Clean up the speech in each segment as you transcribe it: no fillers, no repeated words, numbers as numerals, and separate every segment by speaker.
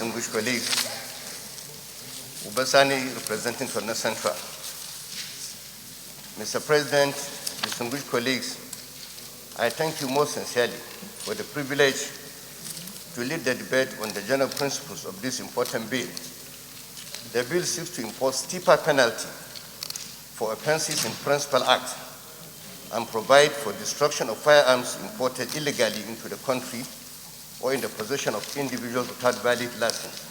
Speaker 1: distinguished colleagues, Sani representing Torno Central. Mr. President, distinguished colleagues, I thank you most sincerely for the privilege to lead the debate on the general principles of this important bill. The bill seeks to impose steeper penalty for offences in Principal Act and provide for destruction of firearms imported illegally into the country or in the possession of individuals without valid license.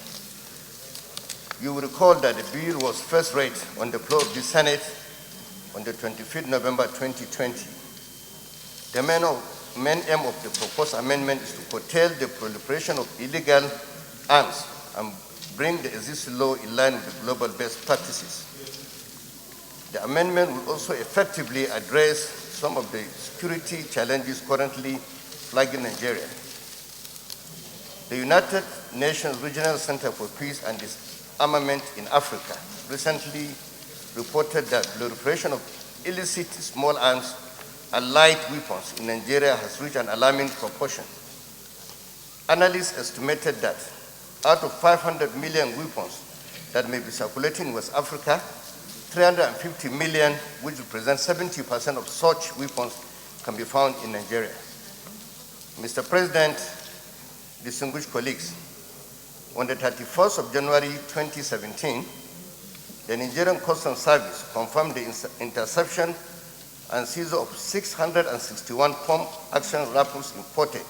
Speaker 1: You will recall that the bill was first read on the floor of the Senate on the 25th November 2020. The main aim of the proposed amendment is to curtail the proliferation of illegal arms and bring the existing law in line with the global best practices. The amendment will also effectively address some of the security challenges currently plaguing Nigeria. The United Nations Regional Center for Peace and Disarmament in Africa recently reported that proliferation of illicit small arms and light weapons in Nigeria has reached an alarming proportion. Analysts estimated that out of 500 million weapons that may be circulating in West Africa, 350 million, which represents 70% of such weapons, can be found in Nigeria. Mr. President, distinguished colleagues, on the 31st of January 2017, the Nigerian Customs Service confirmed the interception and seizure of 661 pump action rifles imported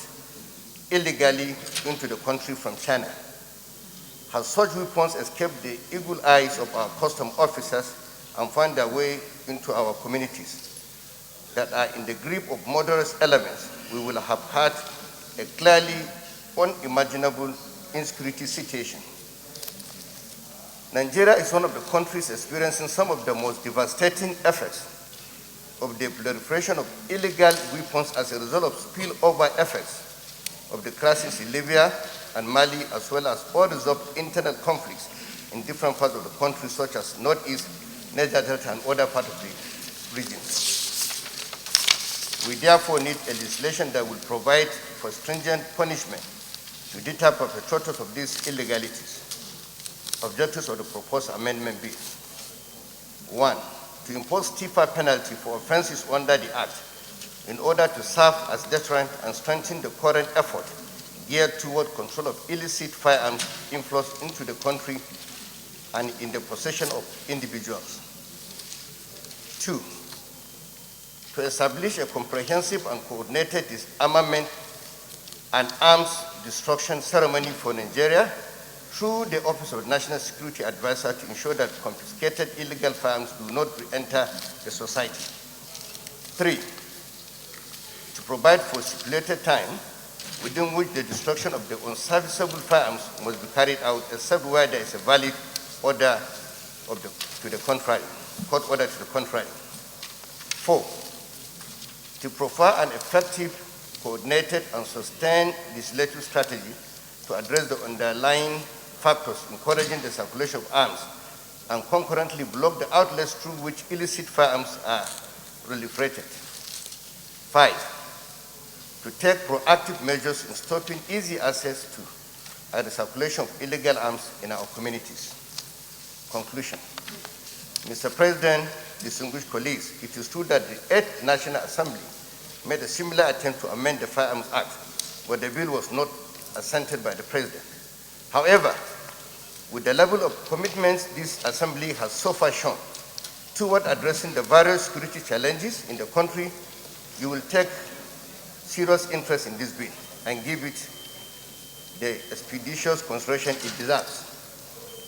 Speaker 1: illegally into the country from China. Has such weapons escaped the eagle eyes of our custom officers and find their way into our communities that are in the grip of murderous elements, we will have had a clearly unimaginable insecurity situation. Nigeria is one of the countries experiencing some of the most devastating effects of the proliferation of illegal weapons as a result of spillover effects of the crisis in Libya and Mali, as well as unresolved internal conflicts in different parts of the country, such as Northeast, Niger Delta, and other parts of the region. We therefore need a legislation that will provide for stringent punishment to deter perpetrators of these illegalities. Objectives of the proposed amendment be: 1, to impose steeper penalty for offences under the Act in order to serve as deterrent and strengthen the current effort geared toward control of illicit firearms inflows into the country and in the possession of individuals. 2, to establish a comprehensive and coordinated disarmament and arms destruction ceremony for Nigeria through the Office of National Security Advisor to ensure that confiscated illegal firearms do not re-enter the society. 3, to provide for stipulated time within which the destruction of the unserviceable firearms must be carried out, except where there is a valid order to the contrary, court order to the contrary. 4, to prefer an effective, coordinated, and sustained legislative strategy to address the underlying factors encouraging the circulation of arms and concurrently block the outlets through which illicit firearms are proliferated. 5, to take proactive measures in stopping easy access to the circulation of illegal arms in our communities. Conclusion. Mr. President, distinguished colleagues, it is true that the 8th National Assembly made a similar attempt to amend the Firearms Act, but the bill was not assented by the President. However, with the level of commitments this Assembly has so far shown toward addressing the various security challenges in the country, you will take serious interest in this bill and give it the expeditious consideration it deserves.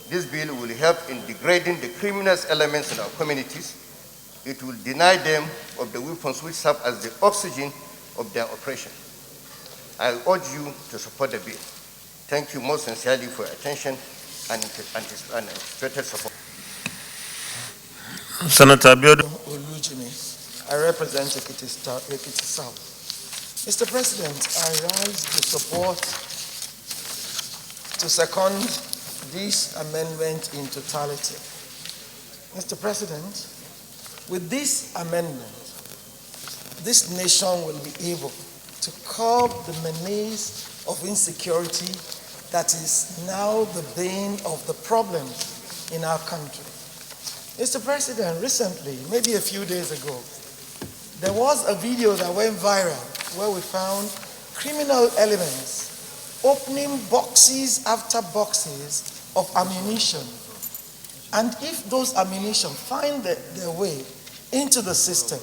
Speaker 1: This bill will help in degrading the criminal elements in our communities. It will deny them of the weapons which serve as the oxygen of their operation. I urge you to support the bill. Thank you most sincerely for your attention and anticipated support.
Speaker 2: Senator Biodo.
Speaker 3: I represent Ekiti South. Mr. President, I rise to support, to second this amendment in totality. Mr. President, with this amendment, this nation will be able to curb the menace of insecurity that is now the bane of the problems in our country. Mr. President, recently, maybe a few days ago, there was a video that went viral where we found criminal elements opening boxes after boxes of ammunition. And if those ammunition find their way into the system,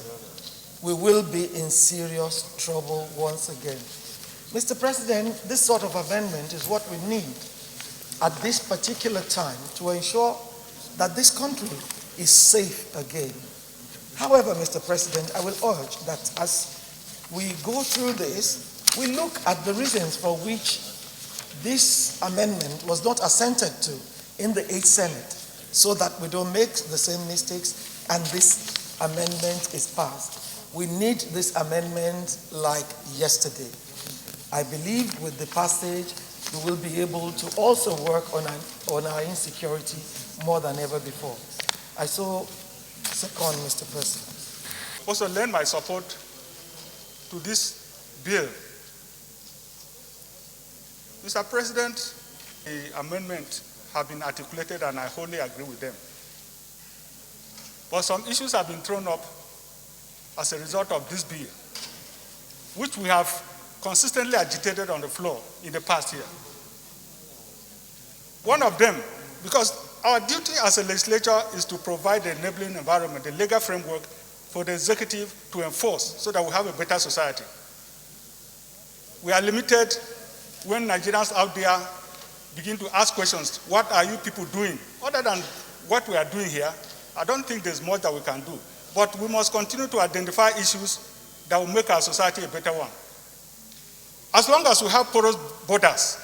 Speaker 3: we will be in serious trouble once again. Mr. President, this sort of amendment is what we need at this particular time to ensure that this country is safe again. However, Mr. President, I will urge that as we go through this, we look at the reasons for which this amendment was not assented to in the 8th Senate, so that we don't make the same mistakes and this amendment is passed. We need this amendment like yesterday. I believe with the passage, we will be able to also work on our insecurity more than ever before. I so second, Mr. President.
Speaker 2: Also lend my support to this bill. Mr. President, the amendment have been articulated and I wholly agree with them. But some issues have been thrown up as a result of this bill, which we have consistently agitated on the floor in the past year. One of them, because our duty as a legislature is to provide the enabling environment, the legal framework for the executive to enforce so that we have a better society. We are limited when Nigerians out there begin to ask questions, what are you people doing? Other than what we are doing here, I don't think there's much that we can do. But we must continue to identify issues that will make our society a better one. As long as we have porous borders,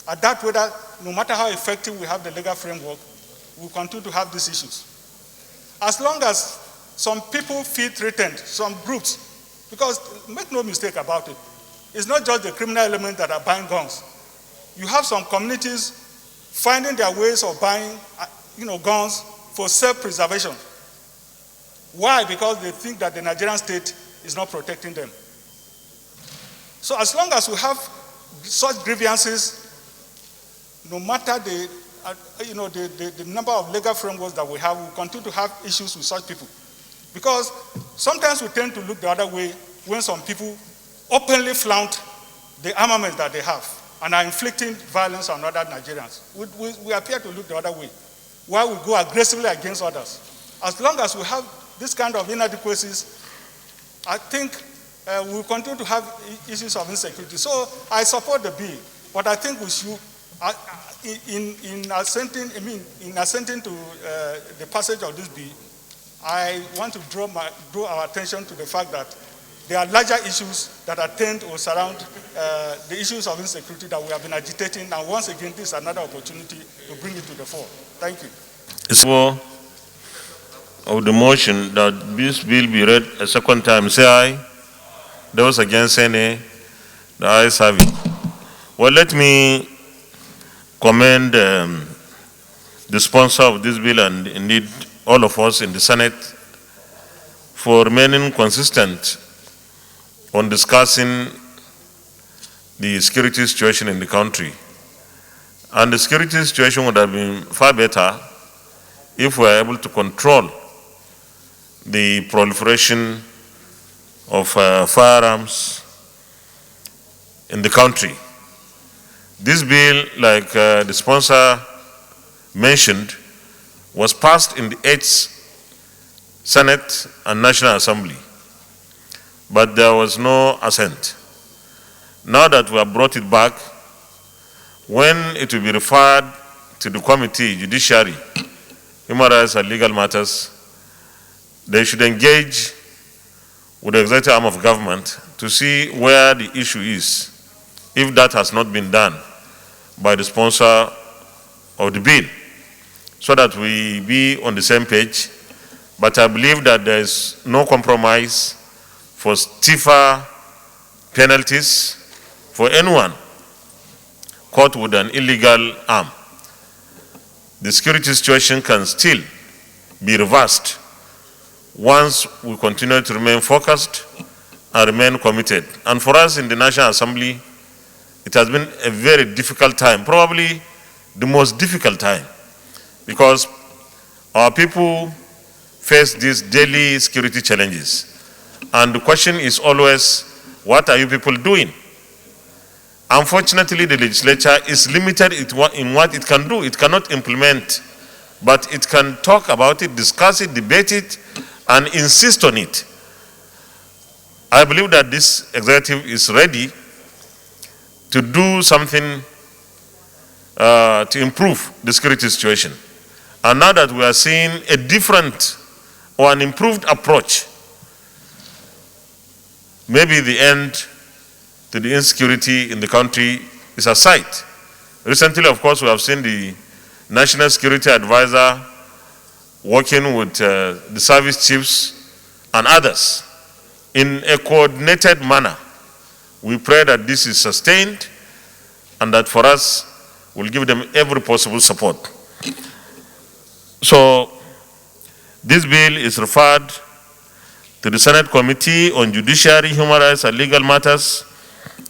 Speaker 2: I doubt whether, no matter how effective we have the legal framework, we'll continue to have these issues. As long as some people feel threatened, some groups, because make no mistake about it, it's not just the criminal elements that are buying guns. You have some communities finding their ways of buying guns for self-preservation. Why? Because they think that the Nigerian state is not protecting them. So as long as we have such grievances, no matter the number of legal frameworks that we have, we continue to have issues with such people. Because sometimes we tend to look the other way when some people openly flaunt the armaments that they have and are inflicting violence on other Nigerians. We appear to look the other way, while we go aggressively against others. As long as we have this kind of inadequacies, I think we'll continue to have issues of insecurity. So I support the bill, but I think we should, in assenting to the passage of this bill, I want to draw our attention to the fact that there are larger issues that attend or surround the issues of insecurity that we have been agitating, and once again, this is another opportunity to bring it to the fore. Thank you.
Speaker 4: It's for of the motion that this bill be read a second time. Say aye. Those against say nay. The ayes have it. Well, let me commend the sponsor of this bill and indeed all of us in the Senate for remaining consistent on discussing the security situation in the country. And the security situation would have been far better if we are able to control the proliferation of firearms in the country. This bill, like the sponsor mentioned, was passed in the 8th Senate and National Assembly, but there was no assent. Now that we have brought it back, when it will be referred to the committee, Judiciary, Human Rights and Legal Matters, they should engage with the executive arm of government to see where the issue is, if that has not been done by the sponsor of the bill, so that we be on the same page. But I believe that there is no compromise for stiffer penalties for anyone caught with an illegal arm. The security situation can still be reversed once we continue to remain focused and remain committed. And for us in the National Assembly, it has been a very difficult time, probably the most difficult time, because our people face these daily security challenges. And the question is always, what are you people doing? Unfortunately, the legislature is limited in what it can do. It cannot implement, but it can talk about it, discuss it, debate it, and insist on it. I believe that this executive is ready to do something to improve the security situation. And now that we are seeing a different or an improved approach, maybe the end to the insecurity in the country is a sight. Recently, of course, we have seen the National Security Advisor working with the service chiefs and others in a coordinated manner. We pray that this is sustained and that for us, we'll give them every possible support. So, this bill is referred to the Senate Committee on Judiciary, Human Rights and Legal Matters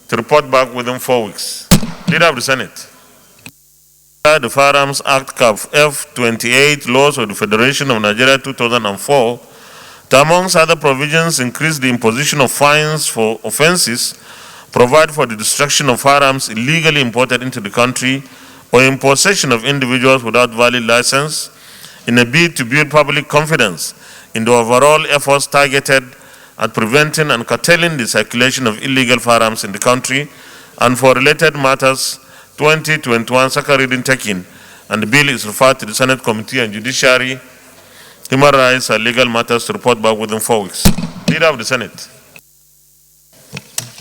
Speaker 4: to report back within 4 weeks. Leader of the Senate. The Firearms Act Cap F28 laws of the Federation of Nigeria 2004, to, amongst other provisions, increase the imposition of fines for offences, provide for the destruction of firearms illegally imported into the country or in possession of individuals without valid license, in a bid to build public confidence in the overall efforts targeted at preventing and curtailing the circulation of illegal firearms in the country, and for related matters, 2021 second reading taken, and the bill is referred to the Senate Committee on Judiciary, Human Rights and Legal Matters to report back within 4 weeks. Leader of the Senate.